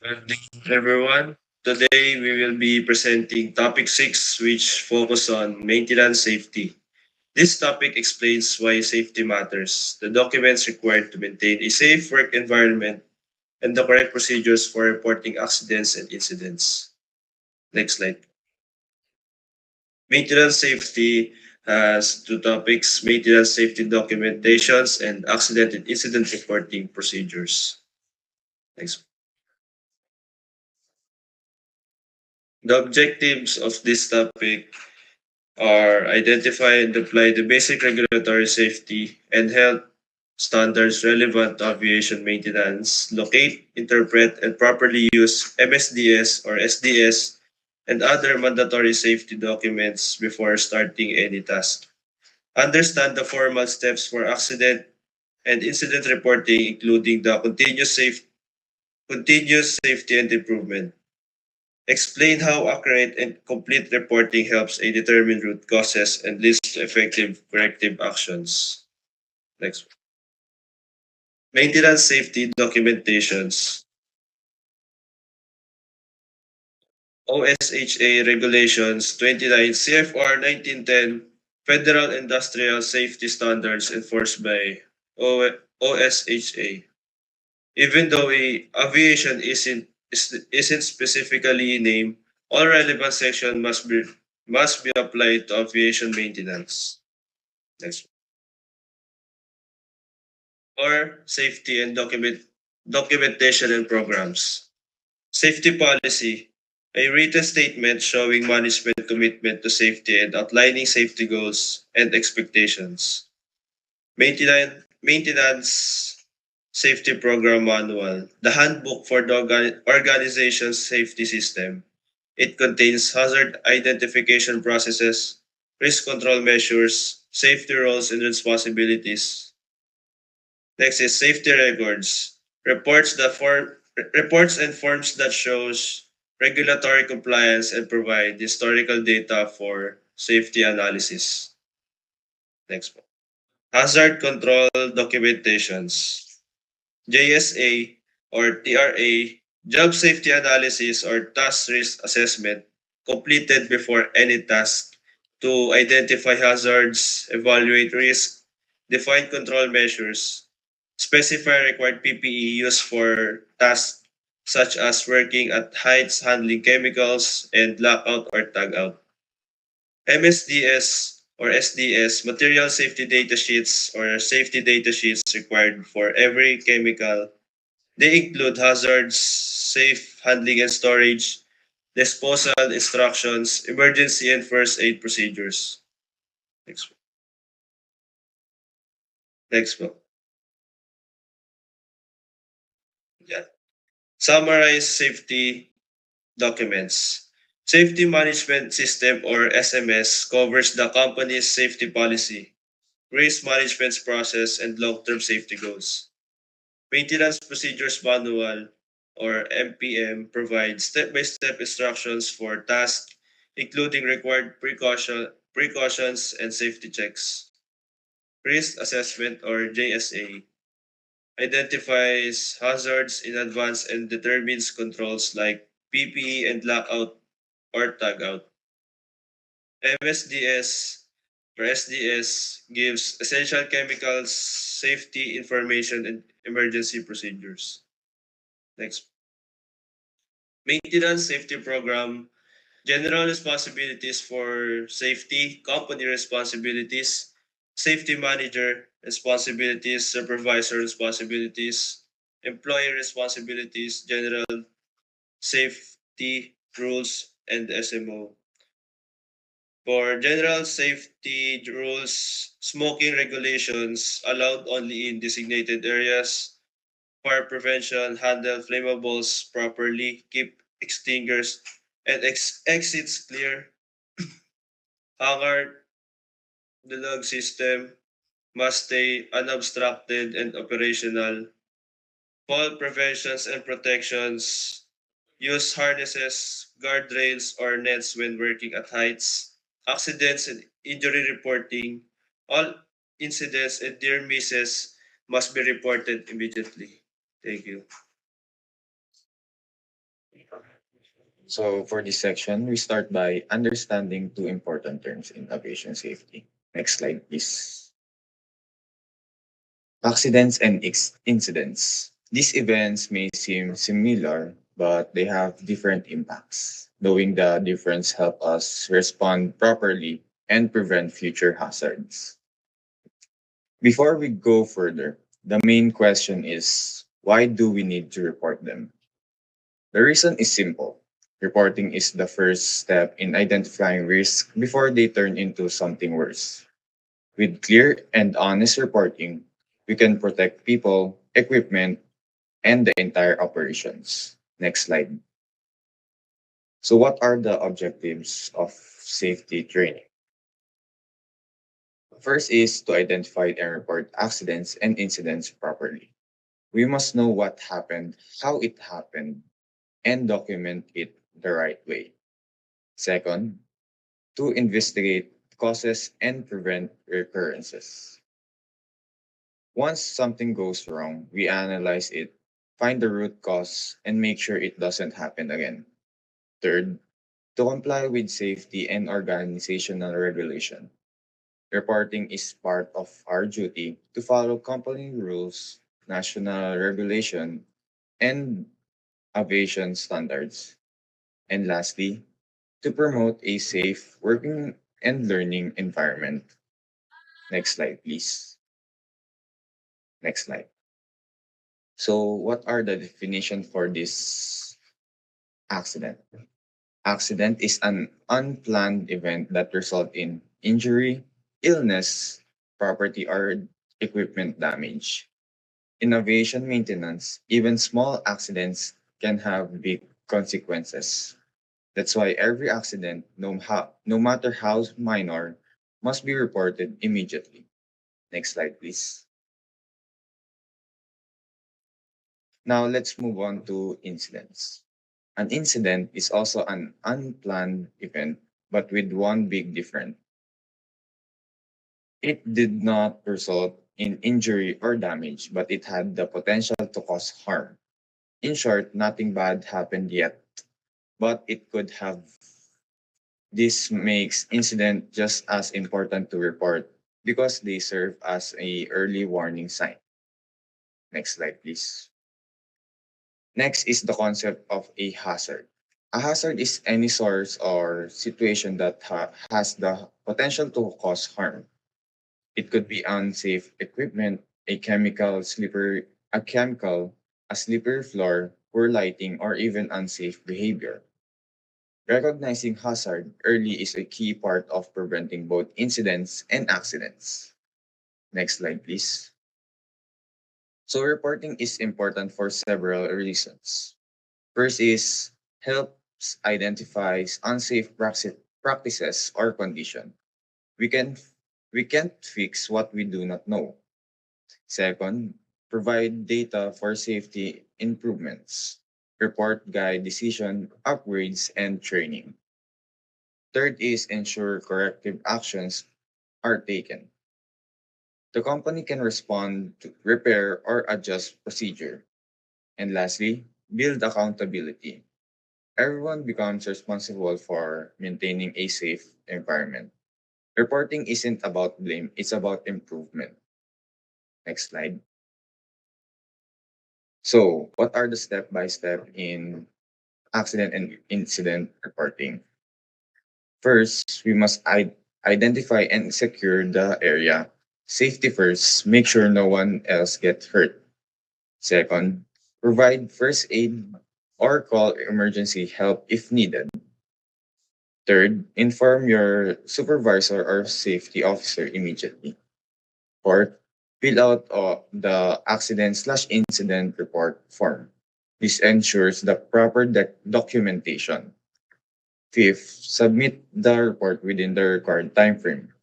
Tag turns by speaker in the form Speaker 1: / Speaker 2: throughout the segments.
Speaker 1: Good evening, everyone. Today we will be presenting topic 6, which focus on maintenance safety. This topic explains why safety matters, the documents required to maintain a safe work environment, and the correct procedures for reporting accidents and incidents. Next slide. Maintenance safety has two topics: maintenance safety documentations and accident and incident reporting procedures. Next. The objectives of this topic are identify and apply the basic regulatory safety and health standards relevant to aviation maintenance, locate, interpret, and properly use MSDS or SDS and other mandatory safety documents before starting any task. Understand the formal steps for accident and incident reporting, including the continuous safety and improvement. Explain how accurate and complete reporting helps a determine root causes and list effective corrective actions. Next. Maintenance safety documentations. OSHA Regulations 29 CFR 1910 Federal Industrial Safety Standards enforced by OSHA. Even though aviation isn't specifically named, all relevant section must be applied to aviation maintenance. Next. Or safety and documentation and programs. Safety policy, a written statement showing management commitment to safety and outlining safety goals and expectations. Maintenance safety program manual, the handbook for the organization's safety system. It contains hazard identification processes, risk control measures, safety roles and responsibilities. Next is safety records. Reports and forms that shows regulatory compliance and provide historical data for safety analysis. Next one. Hazard control documentations. JSA or TRA, job safety analysis or task risk assessment completed before any task to identify hazards, evaluate risk, define control measures, specify required PPE used for tasks such as working at heights, handling chemicals, and lockout or tagout. MSDS or SDS, material safety data sheets or safety data sheets required for every chemical. They include hazards, safe handling and storage, disposal instructions, emergency and first aid procedures. Next, next one. Yeah. Summarize safety documents. Safety Management System or SMS covers the company's safety policy, risk management process, and long-term safety goals. Maintenance Procedures Manual or MPM provides step-by-step instructions for tasks, including required precautions and safety checks. Risk Assessment or JSA identifies hazards in advance and determines controls like PPE and lockout or tagout. MSDS or SDS gives essential chemicals safety information and emergency procedures. Next. Maintenance safety program, general responsibilities for safety, company responsibilities, safety manager responsibilities, supervisor responsibilities, employee responsibilities, general safety rules, and SMO. For general safety rules, smoking regulations allowed only in designated areas, fire prevention, handle flammables properly, keep extinguishers and exits clear, hangar, the log system must stay unobstructed and operational, fall preventions and protections, use harnesses, guardrails, or nets when working at heights, accidents and injury reporting, all incidents and near misses must be reported immediately. Thank you.
Speaker 2: So for this section, we start by understanding two important terms in aviation safety. Next slide, please. Accidents and incidents. These events may seem similar, but they have different impacts. Knowing the difference help us respond properly and prevent future hazards. Before we go further, the main question is why do we need to report them? The reason is simple. Reporting is the first step in identifying risks before they turn into something worse. With clear and honest reporting, we can protect people, equipment, and the entire operations. Next slide. So, what are the objectives of safety training? First is to identify and report accidents and incidents properly. We must know what happened, how it happened, and document it the right way. Second, to investigate causes and prevent recurrences. Once something goes wrong, we analyze it, find the root cause, and make sure it doesn't happen again. Third, to comply with safety and organizational regulation. Reporting is part of our duty to follow company rules, national regulation, and aviation standards. And lastly, to promote a safe working and learning environment. Next slide, please. Next slide. So, what are the definition for this accident? Accident is an unplanned event that result in injury, illness, property or equipment damage. In aviation maintenance, even small accidents can have big consequences. That's why every accident, no matter how minor, must be reported immediately. Next slide, please. Now let's move on to incidents. An incident is also an unplanned event, but with one big difference. It did not result in injury or damage, but it had the potential to cause harm. In short, nothing bad happened yet, but it could have. This makes incident just as important to report because they serve as a early warning sign. Next slide, please. Next is the concept of a hazard. A hazard is any source or situation that has the potential to cause harm. It could be unsafe equipment, a chemical, a slippery floor, poor lighting, or even unsafe behavior. Recognizing hazard early is a key part of preventing both incidents and accidents. Next slide, please. So reporting is important for several reasons. First is helps identifies unsafe practices or condition. We can we can't fix what we do not know. Second, provide data for safety improvements. Report guide decision, upgrades, and training. Third is ensure corrective actions are taken. The company can respond to repair or adjust procedure. And lastly, build accountability. Everyone becomes responsible for maintaining a safe environment. Reporting isn't about blame, it's about improvement. Next slide. So, what are the step by step in accident and incident reporting? First, we must identify and secure the area. Safety first, make sure no one else gets hurt. Second, provide first aid or call emergency help if needed. Third, inform your supervisor or safety officer immediately. Fourth, fill out the accident/incident report form. This ensures the proper documentation. Fifth, submit the report within the required time frame.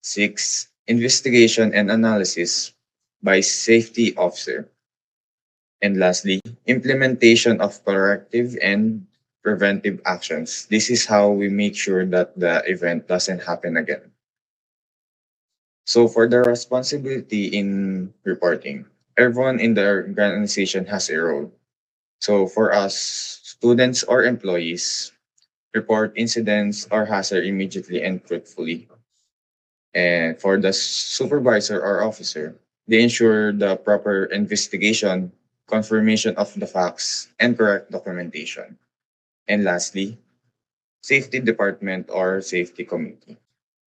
Speaker 2: Six, investigation and analysis by safety officer. And lastly, implementation of corrective and preventive actions. This is how we make sure that the event doesn't happen again. So for the responsibility in reporting, everyone in the organization has a role. So for us Students or employees report incidents or hazard immediately and truthfully. And for the supervisor or officer, they ensure the proper investigation, confirmation of the facts, and correct documentation. And lastly, safety department or safety committee.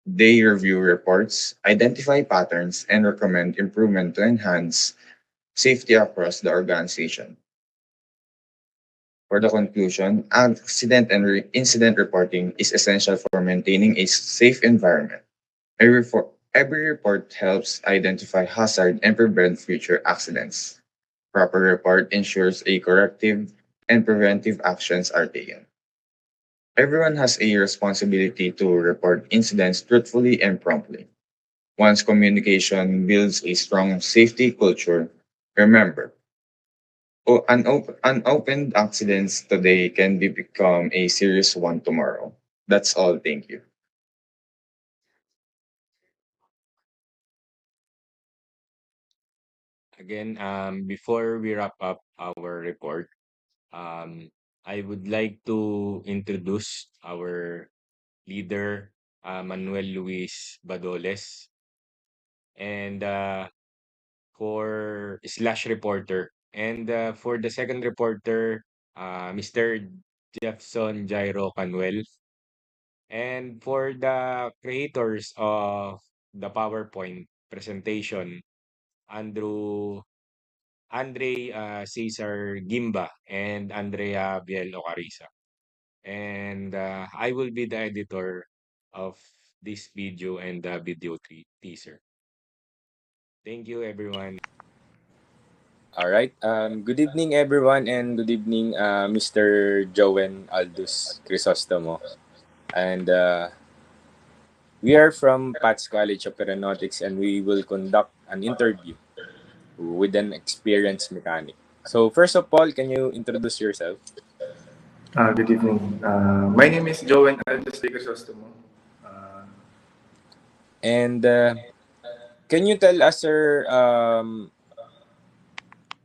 Speaker 2: They review reports, identify patterns, and recommend improvement to enhance safety across the organization. For the conclusion, accident and incident reporting is essential for maintaining a safe environment. Every report helps identify hazard and prevent future accidents. Proper report ensures a corrective and preventive actions are taken. Everyone has a responsibility to report incidents truthfully and promptly. Once communication builds a strong safety culture, remember, unopened accidents today can become a serious one tomorrow. That's all. Thank you.
Speaker 3: Again, before we wrap up our report, um, I would like to introduce our leader, Manuel Luis Badoles, and for slash reporter. And for the second reporter, Mr. Jefferson Jairo Canuel. And for the creators of the PowerPoint presentation, Andrew Andre Cesar Gimba and Andrea Biel Ocarisa. And I will be the editor of this video and the video teaser. Thank you, everyone.
Speaker 4: All right. Good evening, everyone, and good evening, Mr. Joen Aldus Crisostomo. And we are from Pats College of Aeronautics, and we will conduct an interview with an experienced mechanic. So, first of all, can you introduce yourself?
Speaker 5: Good evening. My name is Joen Alves de Crisostomo. Uh,
Speaker 4: And can you tell us, sir,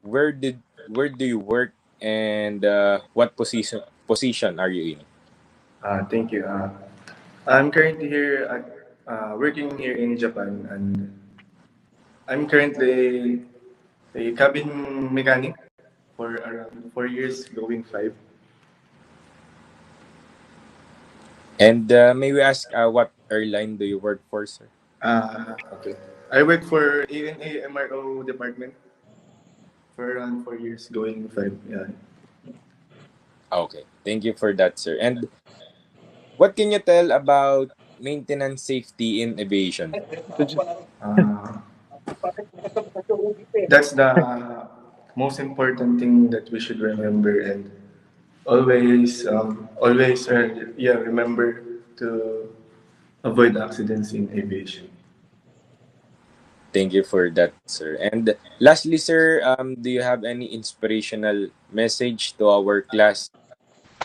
Speaker 4: where do you work and what position are you in?
Speaker 5: Thank you. I'm currently here at working here in Japan, and I'm currently a cabin mechanic for around 4 years, going five.
Speaker 4: And may we ask what airline do you work for, sir?
Speaker 5: Okay. I work for ANA MRO department for around 4 years, going five. Yeah.
Speaker 4: Okay, thank you for that, sir. And what can you tell about maintenance safety in aviation?
Speaker 5: Uh, that's the most important thing that we should remember, and always, yeah, remember to avoid accidents in aviation.
Speaker 4: Thank you for that, sir. And lastly, sir, do you have any inspirational message to our class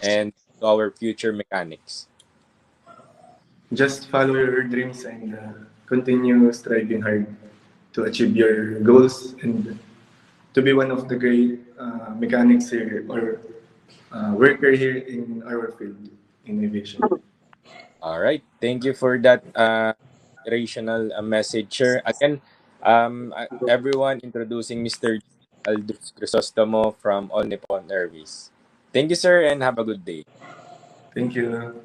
Speaker 4: and to our future mechanics?
Speaker 5: Just follow your dreams and continue striving hard to achieve your goals and to be one of the great mechanics here or worker here in our field in aviation.
Speaker 4: All right, thank you for that inspirational message, sir. Again, everyone introducing Mr. Aldous Crisostomo from All Nippon Airways. Thank you, sir, and have a good day.
Speaker 5: Thank you.